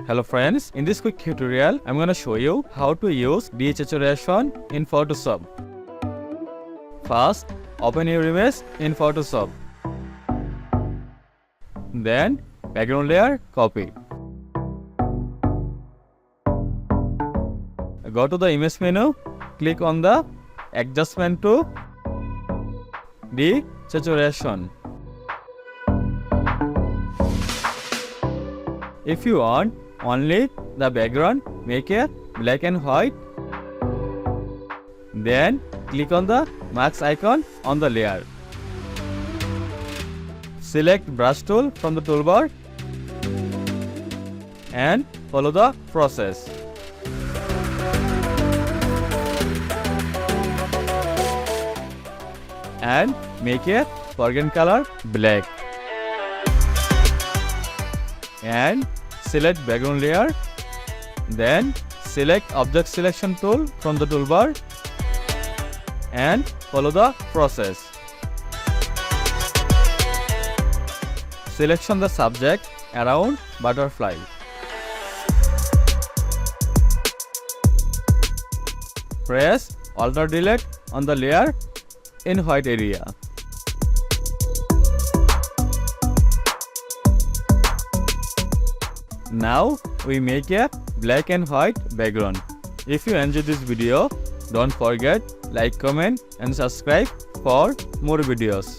Hello friends, in this quick tutorial, I'm gonna show you how to use desaturation in Photoshop. First, open your image in Photoshop. Then, background layer, copy. Go to the image menu, click on the adjustment to desaturation. If you want only the background, make it black and white. Then click on the mask icon on the layer. Select brush tool from the toolbar and follow the process. And make it foreground color black. And select background layer. Then select object selection tool from the toolbar and follow the process. Selection the subject around butterfly. Press Alt or Delete on the layer in white area. Now we make a black and white background. If you enjoyed this video, don't forget like, comment and subscribe for more videos.